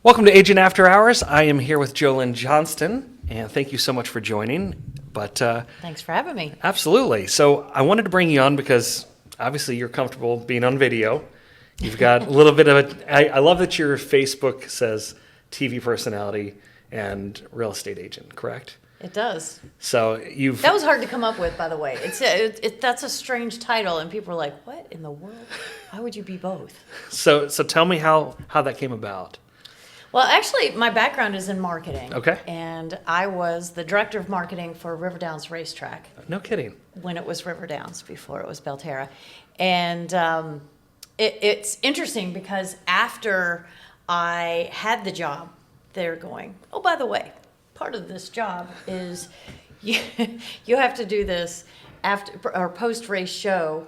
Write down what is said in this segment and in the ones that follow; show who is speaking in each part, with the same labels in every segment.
Speaker 1: Welcome to Agent After Hours. I am here with Jolynn Johnston, and thank you so much for joining. But
Speaker 2: Thanks for having me.
Speaker 1: absolutely. So I wanted to bring you on because obviously you're comfortable being on video. You've got a little bit of I love that your Facebook says TV personality and real estate agent, correct?
Speaker 2: It does.
Speaker 1: So you've
Speaker 2: That was hard to come up with, by the way. That's a strange title, and people are like, "What in the world? Why would you be both?"
Speaker 1: so tell me how that came about.
Speaker 2: Well, actually, my background is in marketing.
Speaker 1: Okay.
Speaker 2: And I was the director of marketing for River Downs Racetrack
Speaker 1: No kidding.
Speaker 2: when it was River Downs, before it was Belterra. And it's interesting because after I had the job, they're going, "Oh, by the way, part of this job is you have to do this after or post-race show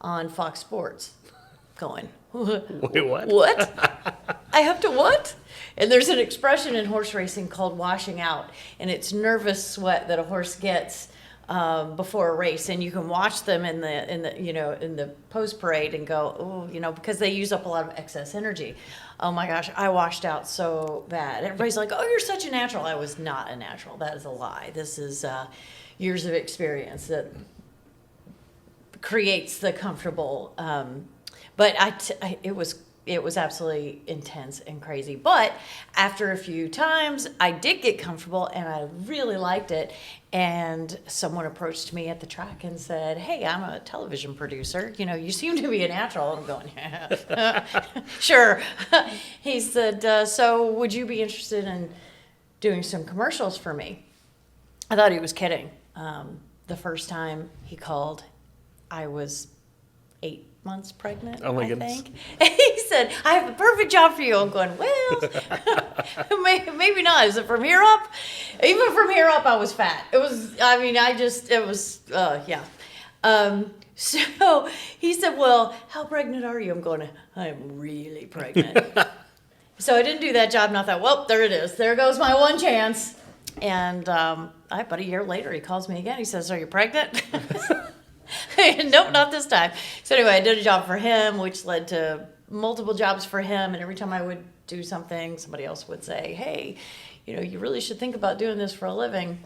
Speaker 2: on Fox Sports." Going,
Speaker 1: Wait, what?
Speaker 2: What? I have to what? And there's an expression in horse racing called washing out, and it's nervous sweat that a horse gets before a race, and you can watch them in the post parade and go, oh, because they use up a lot of excess energy. Oh my gosh, I washed out so bad. Everybody's like, "Oh, you're such a natural." I was not a natural. That is a lie. This is years of experience that creates the comfortable. But it was absolutely intense and crazy. But after a few times, I did get comfortable, and I really liked it. And someone approached me at the track and said, "Hey, I'm a television producer. You seem to be a natural." And I'm going, "Yeah, sure." He said, "So would you be interested in doing some commercials for me?" I thought he was kidding. The first time he called, I was 8 months pregnant,
Speaker 1: Oh my
Speaker 2: I
Speaker 1: goodness.
Speaker 2: think. And he said, "I have the perfect job for you." I'm going, well, maybe not. Is it from here up? Even from here up, I was fat. Yeah. So he said, "Well, how pregnant are you?" I'm going, "I'm really pregnant." So I didn't do that job, and I thought, well, there it is. There goes my one chance. And about a year later, he calls me again. He says, "Are you pregnant?" Nope, not this time. So anyway, I did a job for him, which led to multiple jobs for him. And every time I would do something, somebody else would say, "Hey, you really should think about doing this for a living."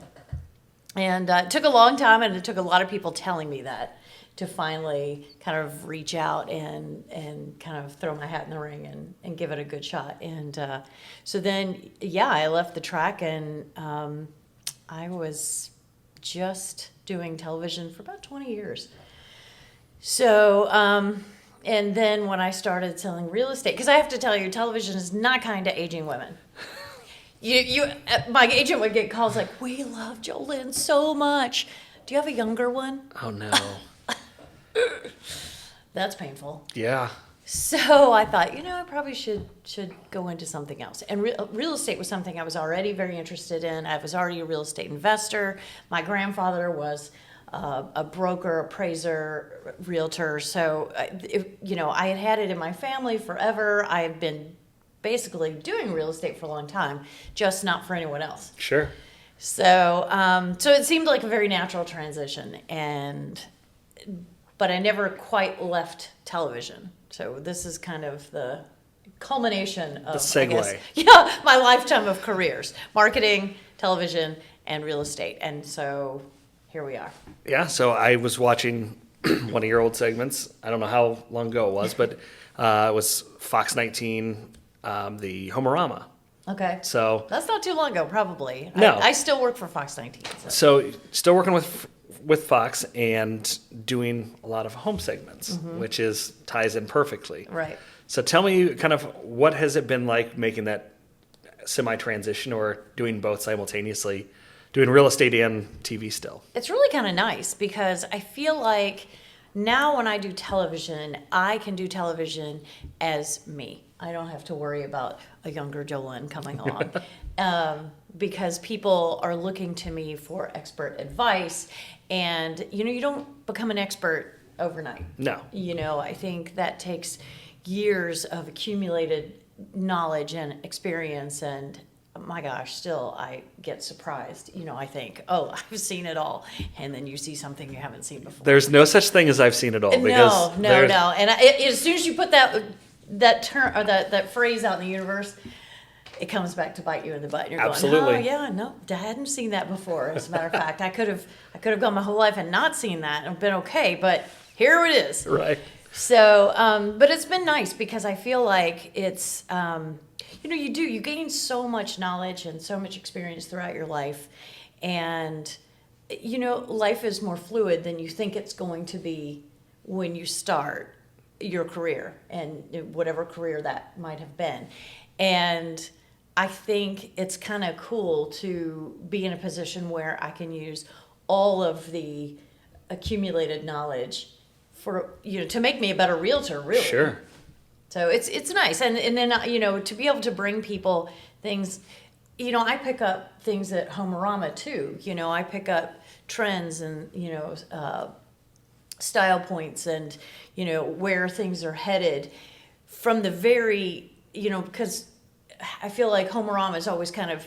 Speaker 2: And it took a long time, and it took a lot of people telling me that to finally kind of reach out and kind of throw my hat in the ring and give it a good shot. And so then, yeah, I left the track, and I was just doing television for about 20 years. So, and then when I started selling real estate, because I have to tell you, television is not kind to aging women. My agent would get calls like, "We love Jolynn so much. Do you have a younger one?"
Speaker 1: Oh no.
Speaker 2: That's painful.
Speaker 1: Yeah.
Speaker 2: So I thought, I probably should go into something else. And real estate was something I was already very interested in. I was already a real estate investor. My grandfather was a broker, appraiser, realtor. So, I had it in my family forever. I've been basically doing real estate for a long time, just not for anyone else.
Speaker 1: Sure.
Speaker 2: So, so it seemed like a very natural transition, but I never quite left television. So this is kind of the culmination of,
Speaker 1: The segue.
Speaker 2: I guess, my lifetime of careers: marketing, television, and real estate. And so here we are.
Speaker 1: Yeah, so I was watching one of your old segments. I don't know how long ago it was, but it was Fox 19, the Homerama.
Speaker 2: Okay.
Speaker 1: So
Speaker 2: That's not too long ago, probably.
Speaker 1: No.
Speaker 2: I still work for Fox 19.
Speaker 1: so still working with Fox and doing a lot of home segments, which ties in perfectly.
Speaker 2: Right.
Speaker 1: So tell me kind of what has it been like making that semi-transition or doing both simultaneously, doing real estate and TV still?
Speaker 2: It's really kind of nice because I feel like now when I do television, I can do television as me. I don't have to worry about a younger Jolynn coming on because people are looking to me for expert advice. And, you don't become an expert overnight.
Speaker 1: No.
Speaker 2: I think that takes years of accumulated knowledge and experience. And my gosh, still I get surprised. I think, oh, I've seen it all. And then you see something you haven't seen before.
Speaker 1: There's no such thing as I've seen it all. Because
Speaker 2: No. And as soon as you put that term or that phrase out in the universe, it comes back to bite you in the butt. And you're
Speaker 1: Absolutely.
Speaker 2: going, oh yeah, no, I hadn't seen that before. As a matter of fact, I could have gone my whole life and not seen that and been okay, but here it is.
Speaker 1: Right.
Speaker 2: So, but it's been nice because I feel like it's, you gain so much knowledge and so much experience throughout your life. And, life is more fluid than you think it's going to be when you start your career and whatever career that might have been. And I think it's kind of cool to be in a position where I can use all of the accumulated knowledge for, to make me a better realtor, really.
Speaker 1: Sure.
Speaker 2: So it's nice. And then, to be able to bring people things, I pick up things at Homerama too. I pick up trends and, style points and, where things are headed from the very, because I feel like Homerama is always kind of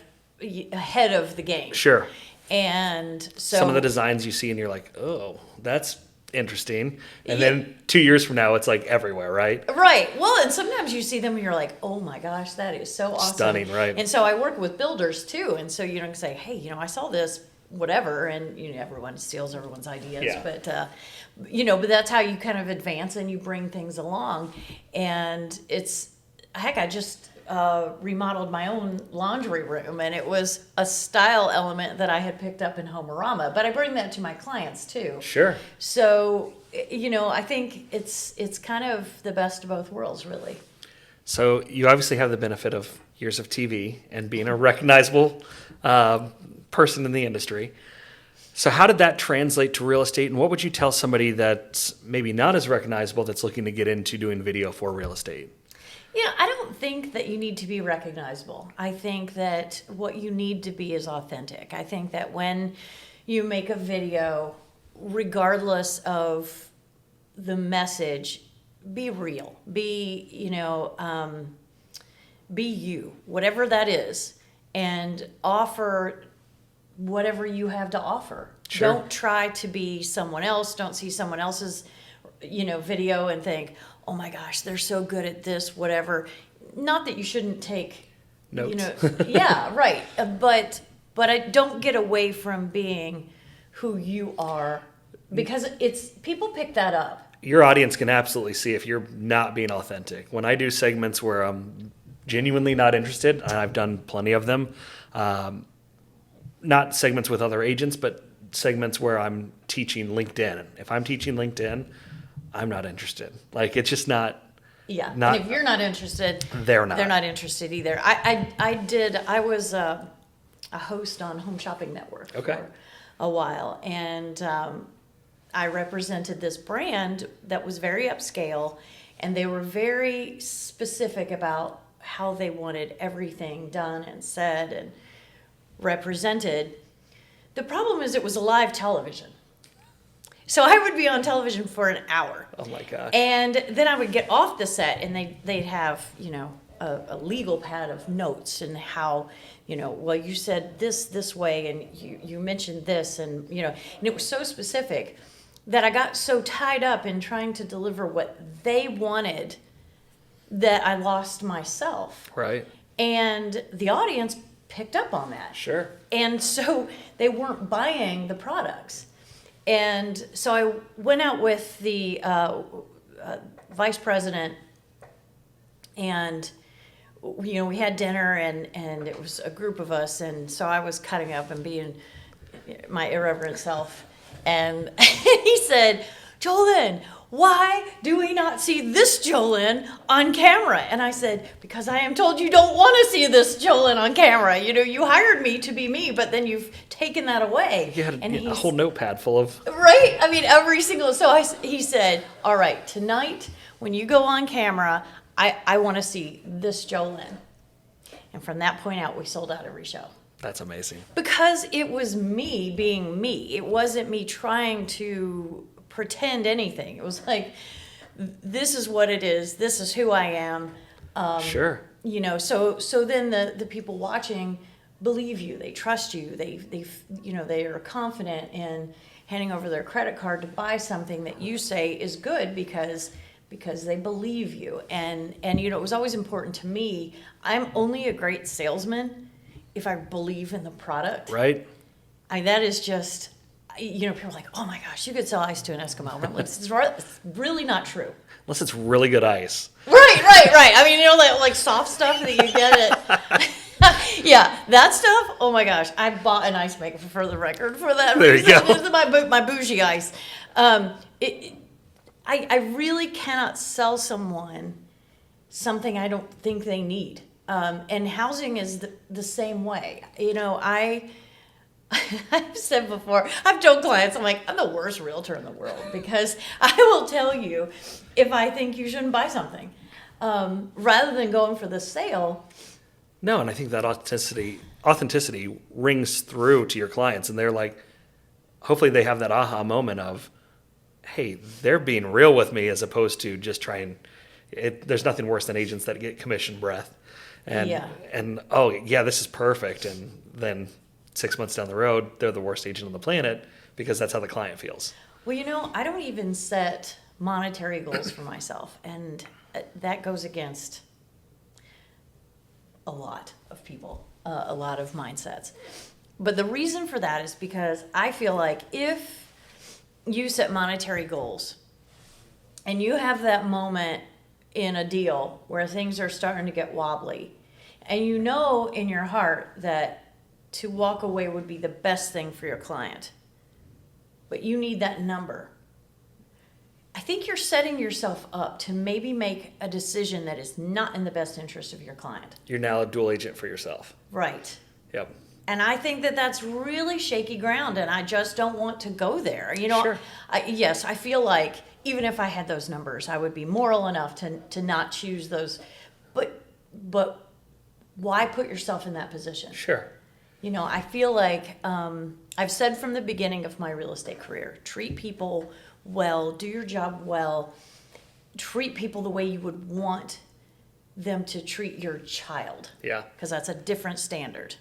Speaker 2: ahead of the game.
Speaker 1: Sure.
Speaker 2: And so
Speaker 1: Some of the designs you see and you're like, oh, that's interesting. And then 2 years from now, it's like everywhere, right?
Speaker 2: Right. Well, and sometimes you see them and you're like, oh my gosh, that is so awesome.
Speaker 1: Stunning, right.
Speaker 2: And so I work with builders too. And so, say, hey, I saw this, whatever. And, everyone steals everyone's ideas.
Speaker 1: Yeah.
Speaker 2: But, but that's how you kind of advance and you bring things along. And I just remodeled my own laundry room, and it was a style element that I had picked up in Homerama, but I bring that to my clients too.
Speaker 1: Sure.
Speaker 2: So, I think it's kind of the best of both worlds, really.
Speaker 1: So you obviously have the benefit of years of TV and being a recognizable person in the industry. So how did that translate to real estate, and what would you tell somebody that's maybe not as recognizable that's looking to get into doing video for real estate?
Speaker 2: I don't think that you need to be recognizable. I think that what you need to be is authentic. I think that when you make a video, regardless of the message, be real. Be you, whatever that is, and offer whatever you have to offer.
Speaker 1: Sure.
Speaker 2: Don't try to be someone else. Don't see someone else's, video and think, oh my gosh, they're so good at this, whatever. Not that you shouldn't take
Speaker 1: Notes.
Speaker 2: Yeah, right. But I don't get away from being who you are, because people pick that up.
Speaker 1: Your audience can absolutely see if you're not being authentic. When I do segments where I'm genuinely not interested, and I've done plenty of them, not segments with other agents, but segments where I'm teaching LinkedIn. If I'm teaching LinkedIn, I'm not interested. Like, it's just not.
Speaker 2: Yeah. And if you're not interested,
Speaker 1: they're not
Speaker 2: interested either. I was a host on Home Shopping Network for a while, and I represented this brand that was very upscale, and they were very specific about how they wanted everything done and said and represented. The problem is it was a live television. So I would be on television for an hour.
Speaker 1: Oh my gosh.
Speaker 2: And then I would get off the set, and they'd have, a legal pad of notes and how, well, you said this way, and you mentioned this, and, and it was so specific that I got so tied up in trying to deliver what they wanted that I lost myself.
Speaker 1: Right.
Speaker 2: And the audience picked up on that.
Speaker 1: Sure.
Speaker 2: And so they weren't buying the products. And so I went out with the vice president, and we had dinner, and it was a group of us, and so I was cutting up and being my irreverent self, and he said, "Jolynn, why do we not see this Jolynn on camera?" And I said, "Because I am told you don't want to see this Jolynn on camera. You hired me to be me, but then you've taken that away."
Speaker 1: You had a whole notepad full of.
Speaker 2: Right? I mean, every single. So he said, "All right, tonight when you go on camera, I want to see this Jolynn." And from that point out, we sold out every show.
Speaker 1: That's amazing.
Speaker 2: Because it was me being me. It wasn't me trying to pretend anything. It was like, this is what it is. This is who I am.
Speaker 1: Sure.
Speaker 2: So then the people watching believe you. They trust you. They are confident in handing over their credit card to buy something that you say is good because because they believe you. And you know, it was always important to me. I'm only a great salesman if I believe in the product.
Speaker 1: Right.
Speaker 2: That is just, you know, people are like, oh my gosh, you could sell ice to an Eskimo. I'm like, it's really not true.
Speaker 1: Unless it's really good ice.
Speaker 2: Right. I mean, you know, like soft stuff that you get at. Yeah, that stuff. Oh my gosh, I bought an ice maker for the record for that
Speaker 1: There
Speaker 2: reason.
Speaker 1: you go.
Speaker 2: This is my bougie ice. I really cannot sell someone something I don't think they need. And housing is the same way. You know, I've said before, I've told clients, I'm like, I'm the worst realtor in the world because I will tell you if I think you shouldn't buy something. Rather than going for the sale.
Speaker 1: No, and I think that authenticity rings through to your clients, and they're like, hopefully they have that aha moment of, hey, they're being real with me as opposed to just trying. There's nothing worse than agents that get commission breath, and oh yeah, this is perfect, and then 6 months down the road, they're the worst agent on the planet because that's how the client feels.
Speaker 2: Well, you know, I don't even set monetary goals for myself, and that goes against a lot of people, a lot of mindsets. But the reason for that is because I feel like if you set monetary goals and you have that moment in a deal where things are starting to get wobbly, and you know in your heart that to walk away would be the best thing for your client, but you need that number, I think you're setting yourself up to maybe make a decision that is not in the best interest of your client.
Speaker 1: You're now a dual agent for yourself.
Speaker 2: Right.
Speaker 1: Yep.
Speaker 2: And I think that that's really shaky ground, and I just don't want to go there. You know,
Speaker 1: Sure.
Speaker 2: Yes, I feel like even if I had those numbers, I would be moral enough to not choose those. But why put yourself in that position?
Speaker 1: Sure.
Speaker 2: You know, I feel like I've said from the beginning of my real estate career, treat people well, do your job well, treat people the way you would want them to treat your child.
Speaker 1: Yeah.
Speaker 2: Because that's a different standard.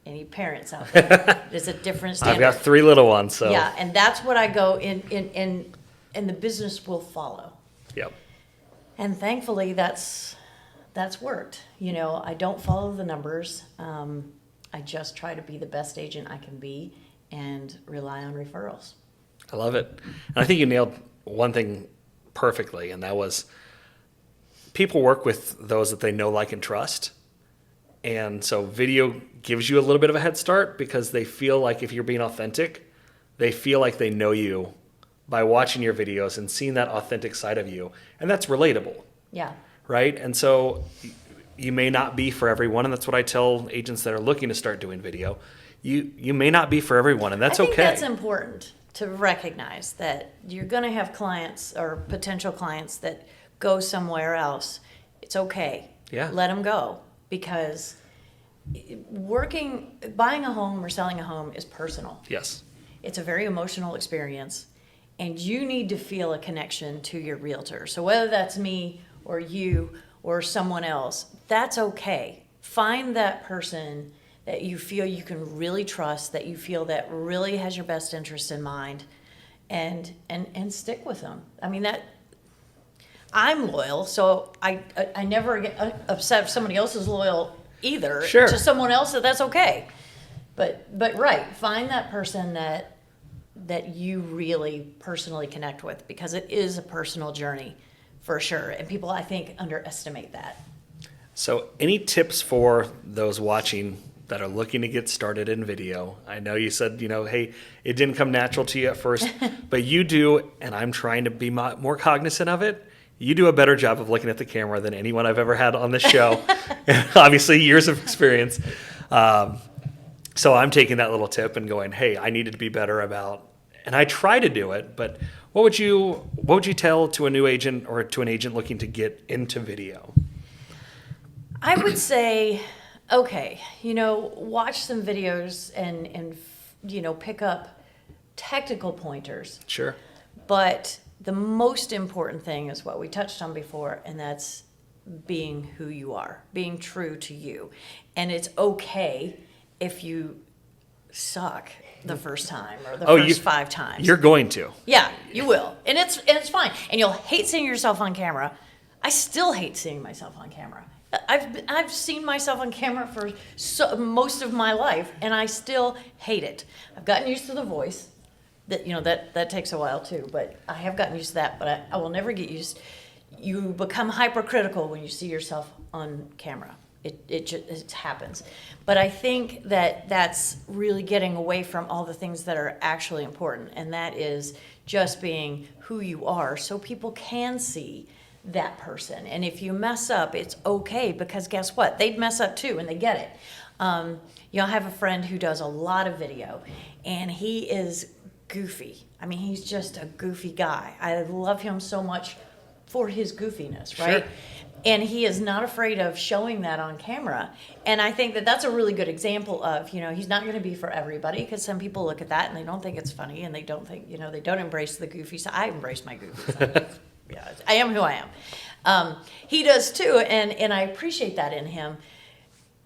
Speaker 2: Any parents out there, it's a different standard.
Speaker 1: I've got 3 little ones, so.
Speaker 2: Yeah, and that's what I go in, and the business will follow.
Speaker 1: Yep.
Speaker 2: And thankfully, that's worked. You know, I don't follow the numbers. I just try to be the best agent I can be and rely on referrals.
Speaker 1: I love it. And I think you nailed one thing perfectly, and that was people work with those that they know, like, and trust. And so video gives you a little bit of a head start because they feel like if you're being authentic, they feel like they know you by watching your videos and seeing that authentic side of you. And that's relatable.
Speaker 2: Yeah.
Speaker 1: Right? And so you may not be for everyone, and that's what I tell agents that are looking to start doing video. You may not be for everyone, and that's okay.
Speaker 2: I think that's important to recognize that you're going to have clients or potential clients that go somewhere else. It's okay.
Speaker 1: Yeah.
Speaker 2: Let them go, because buying a home or selling a home is personal.
Speaker 1: Yes.
Speaker 2: It's a very emotional experience, and you need to feel a connection to your realtor. So whether that's me or you or someone else, that's okay. Find that person that you feel you can really trust, that you feel that really has your best interest in mind, and stick with them. I mean, that I'm loyal, so I never get upset if somebody else is loyal either.
Speaker 1: Sure.
Speaker 2: To someone else, that's okay. But right, find that person that you really personally connect with, because it is a personal journey for sure, and people, I think, underestimate that.
Speaker 1: So any tips for those watching that are looking to get started in video? I know you said, hey, it didn't come natural to you at first, but you do, and I'm trying to be more cognizant of it. You do a better job of looking at the camera than anyone I've ever had on this show. Obviously, years of experience. So I'm taking that little tip and going, hey, I needed to be better about, and I try to do it, but what would you tell to a new agent or to an agent looking to get into video?
Speaker 2: I would say, okay, watch some videos and pick up technical pointers.
Speaker 1: Sure.
Speaker 2: But the most important thing is what we touched on before, and that's being who you are, being true to you. And it's okay if you suck the first time or the
Speaker 1: Oh,
Speaker 2: first 5 times.
Speaker 1: You're going to.
Speaker 2: Yeah, you will. And it's fine. And you'll hate seeing yourself on camera. I still hate seeing myself on camera. I've seen myself on camera for most of my life, and I still hate it. I've gotten used to the voice. That takes a while too, but I have gotten used to that. But I will never get used. You become hypercritical when you see yourself on camera. It happens. But I think that that's really getting away from all the things that are actually important, and that is just being who you are so people can see that person. And if you mess up, it's okay, because guess what? They'd mess up too, and they get it. I have a friend who does a lot of video, and he is goofy. I mean, he's just a goofy guy. I love him so much for his goofiness, right?
Speaker 1: Sure.
Speaker 2: And he is not afraid of showing that on camera. And I think that that's a really good example of, he's not going to be for everybody, because some people look at that and they don't think it's funny, and they don't think, they don't embrace the goofy side. I embrace my goofy side. Yeah, I am who I am. He does too, and I appreciate that in him.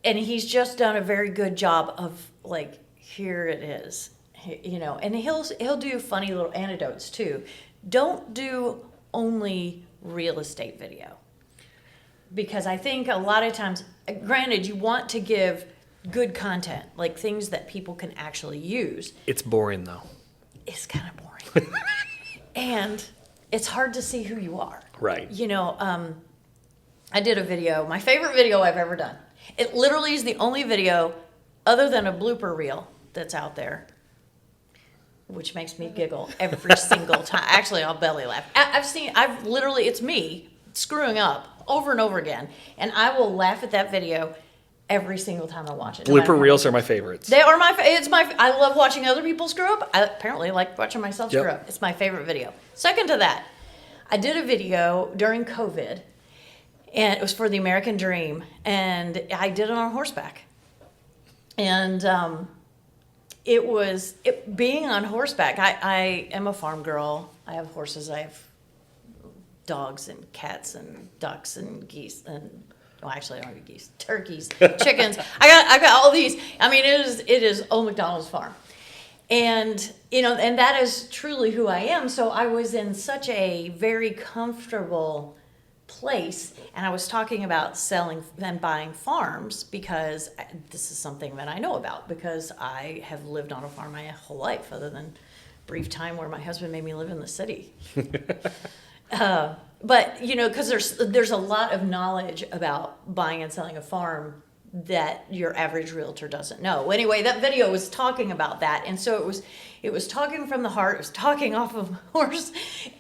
Speaker 2: And he's just done a very good job of, like, here it is, and he'll do funny little anecdotes too. Don't do only real estate video. Because I think a lot of times, granted, you want to give good content, like things that people can actually use.
Speaker 1: It's boring, though.
Speaker 2: It's kind of boring. And it's hard to see who you are.
Speaker 1: Right.
Speaker 2: I did a video, my favorite video I've ever done. It literally is the only video other than a blooper reel that's out there, which makes me giggle every single time. Actually, I'll belly laugh. It's me screwing up over and over again, and I will laugh at that video every single time I watch it.
Speaker 1: Blooper reels are my favorites.
Speaker 2: They are I love watching other people screw up. I apparently like watching myself screw up. It's my favorite video. Second to that, I did a video during COVID, and it was for the American Dream, and I did it on horseback. And being on horseback, I am a farm girl. I have horses, I have dogs and cats and ducks and geese and actually I don't have geese, turkeys, chickens. I got all these. I mean, it is Old McDonald's farm. And and that is truly who I am. So I was in such a very comfortable place, and I was talking about selling and buying farms, because this is something that I know about, because I have lived on a farm my whole life, other than brief time where my husband made me live in the city. But because there's a lot of knowledge about buying and selling a farm that your average realtor doesn't know. Anyway, that video was talking about that, and so it was talking from the heart. It was talking off of a horse,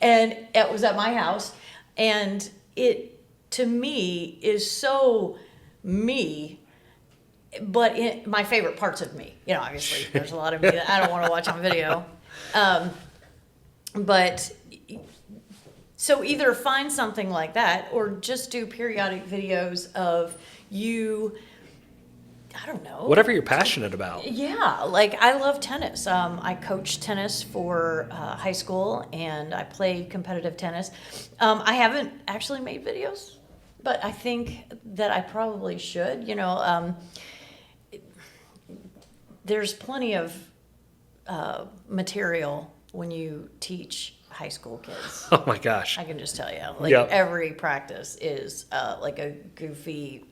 Speaker 2: and it was at my house, and it to me is so me. But my favorite parts of me, obviously there's a lot of me that I don't want to watch on video. But so either find something like that, or just do periodic videos of you, I don't know.
Speaker 1: Whatever you're passionate about.
Speaker 2: Yeah, like I love tennis. I coach tennis for high school, and I play competitive tennis. I haven't actually made videos, but I think that I probably should. There's plenty of material when you teach high school kids.
Speaker 1: Oh my gosh.
Speaker 2: I can just tell you, every practice is like a goofy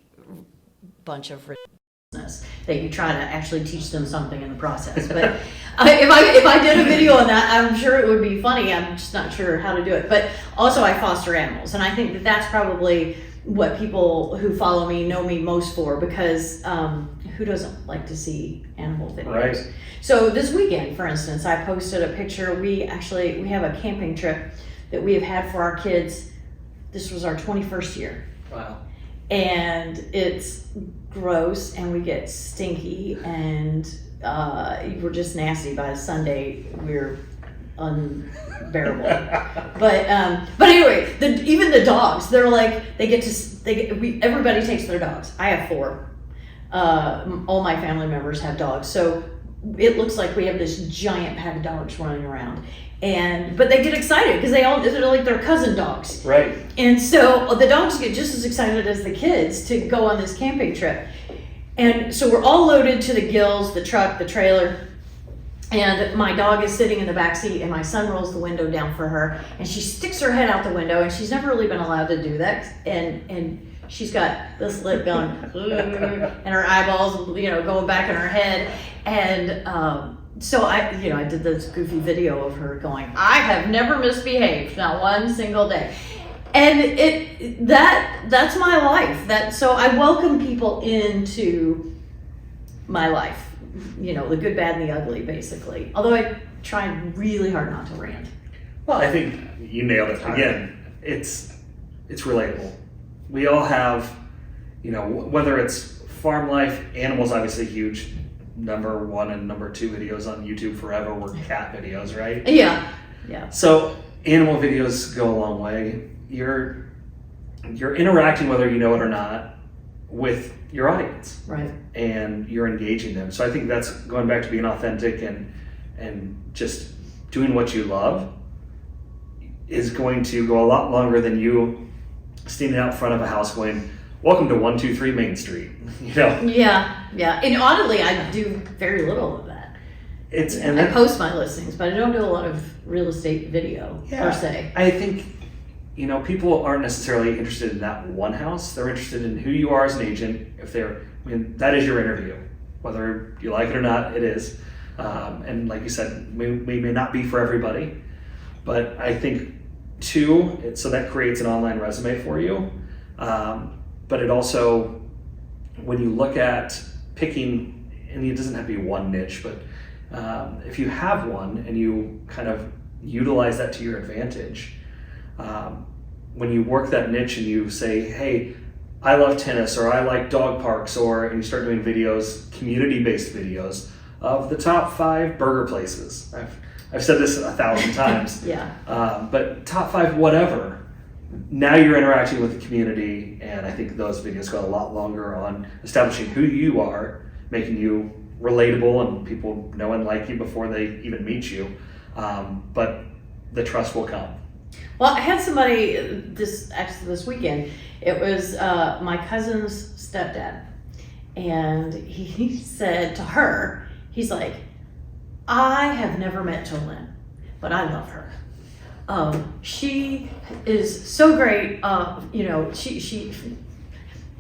Speaker 2: bunch of ridiculousness that you try to actually teach them something in the process. But if I did a video on that, I'm sure it would be funny. I'm just not sure how to do it. But also I foster animals, and I think that that's probably what people who follow me know me most for, because who doesn't like to see animal videos?
Speaker 1: Right.
Speaker 2: So this weekend, for instance, I posted a picture. We have a camping trip that we have had for our kids. This was our 21st year.
Speaker 1: Wow.
Speaker 2: And it's gross, and we get stinky, and we're just nasty. By Sunday, we're unbearable. But anyway, even the dogs, they're like, everybody takes their dogs. I have 4. All my family members have dogs, so it looks like we have this giant pack of dogs running around. But they get excited because they're like their cousin dogs.
Speaker 1: Right.
Speaker 2: And so the dogs get just as excited as the kids to go on this camping trip. And so we're all loaded to the gills, the truck, the trailer. And my dog is sitting in the back seat, and my son rolls the window down for her, and she sticks her head out the window, and she's never really been allowed to do that. And she's got this lip going, and her eyeballs, going back in her head. And so I did this goofy video of her going, I have never misbehaved, not one single day. And that's my life. So I welcome people into my life. The good, bad, and the ugly, basically. Although I try really hard not to rant.
Speaker 1: Well, I think you nailed it. Again, it's relatable. We all have, whether it's farm life, animals obviously huge. Number 1 and number 2 videos on YouTube forever were cat videos, right?
Speaker 2: Yeah.
Speaker 1: So animal videos go a long way. You're interacting, whether you know it or not, with your audience,
Speaker 2: right?
Speaker 1: And you're engaging them. So I think that's going back to being authentic and just doing what you love is going to go a lot longer than you standing out front of a house going, "Welcome to 123 Main Street."
Speaker 2: Yeah. And oddly, I do very little of that. I post my listings, but I don't do a lot of real estate video per se.
Speaker 1: I think people aren't necessarily interested in that one house. They're interested in who you are as an agent. That is your interview, whether you like it or not. It is, and like you said, we may not be for everybody, but I think so that creates an online resume for you. But it also, when you look at picking, and it doesn't have to be one niche, but if you have one and you kind of utilize that to your advantage. When you work that niche and you say, hey, I love tennis, or I like dog parks, and you start doing videos, community-based videos of the top 5 burger places. I've said this 1,000 times. But top 5 whatever. Now you're interacting with the community, and I think those videos go a lot longer on establishing who you are, making you relatable, and people know and like you before they even meet you. But the trust will come.
Speaker 2: Well, I had somebody this weekend. It was my cousin's stepdad, and he said to her, he's like, I have never met Jolynn, but I love her. She is so great. She.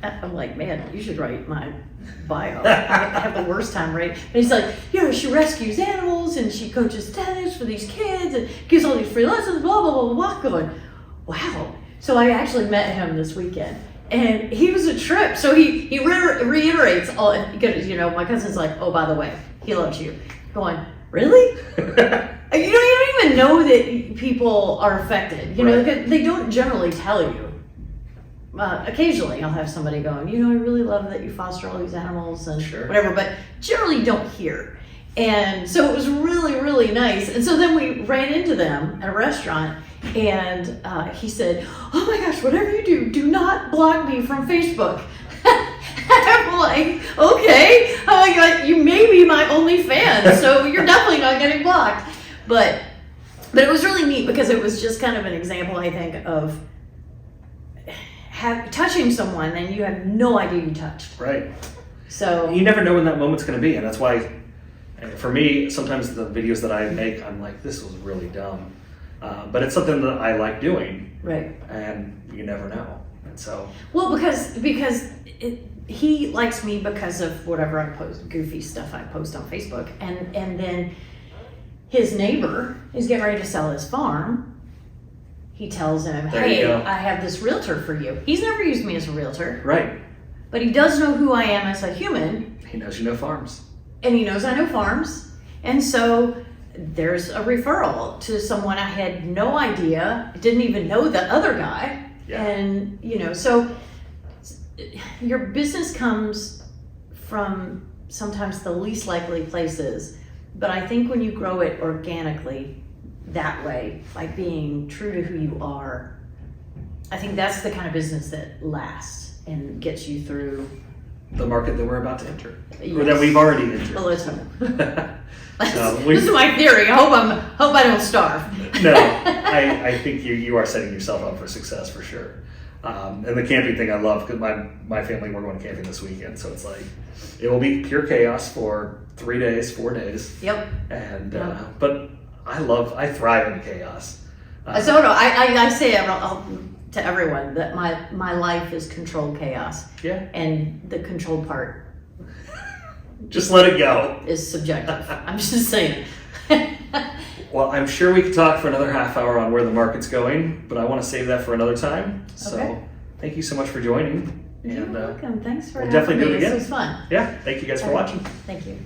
Speaker 2: I'm like, man, you should write my bio. I have the worst time, right? And he's like, she rescues animals and she coaches tennis for these kids and gives all these free lessons, blah, blah, blah, blah, going, wow. So I actually met him this weekend, and he was a trip. So he reiterates all, because, my cousin's like, oh, by the way, he loves you. Going, really? You don't even know that people are affected. Right. They don't generally tell you. Occasionally I'll have somebody going, I really love that you foster all these animals and whatever, but generally you don't hear. And so it was really, really nice. And so then we ran into them at a restaurant, and he said, oh my gosh, whatever you do, do not block me from Facebook. I'm like, okay. I'm like, you may be my only fan, so you're definitely not getting blocked. But it was really neat because it was just kind of an example, I think, of touching someone and you have no idea you touched.
Speaker 1: Right.
Speaker 2: So
Speaker 1: you never know when that moment's going to be, and that's why, for me, sometimes the videos that I make, I'm like, this was really dumb, but it's something that I like doing.
Speaker 2: Right.
Speaker 1: And you never know, and so.
Speaker 2: Well, because he likes me because of whatever I post, goofy stuff I post on Facebook, and then his neighbor is getting ready to sell his farm. He tells him, hey, I have this realtor for you. He's never used me as a realtor.
Speaker 1: Right.
Speaker 2: But he does know who I am as a human.
Speaker 1: He knows you know farms.
Speaker 2: And he knows I know farms. And so there's a referral to someone I had no idea, didn't even know the other guy.
Speaker 1: Yeah.
Speaker 2: And, so your business comes from sometimes the least likely places. But I think when you grow it organically, that way, by being true to who you are, I think that's the kind of business that lasts and gets you through
Speaker 1: the market that we're about to enter,
Speaker 2: yes.
Speaker 1: Or that we've already entered.
Speaker 2: Well, let's hope. This is my theory. I hope I don't starve.
Speaker 1: No, I think you are setting yourself up for success for sure. And the camping thing I love because my family, we're going camping this weekend. So it's like, it will be pure chaos for 3 days, 4 days.
Speaker 2: Yep.
Speaker 1: And,
Speaker 2: Yep.
Speaker 1: but I thrive in chaos.
Speaker 2: So no, I say it to everyone that my life is controlled chaos.
Speaker 1: Yeah.
Speaker 2: And the controlled part
Speaker 1: Just let it go.
Speaker 2: is subjective. I'm just saying.
Speaker 1: Well, I'm sure we could talk for another half hour on where the market's going, but I want to save that for another time. So
Speaker 2: Okay.
Speaker 1: thank you so much for joining.
Speaker 2: You're
Speaker 1: And
Speaker 2: welcome. Thanks for
Speaker 1: we'll
Speaker 2: having
Speaker 1: definitely do
Speaker 2: me.
Speaker 1: it again.
Speaker 2: This was fun.
Speaker 1: Yeah, thank you guys for watching.
Speaker 2: Thank you.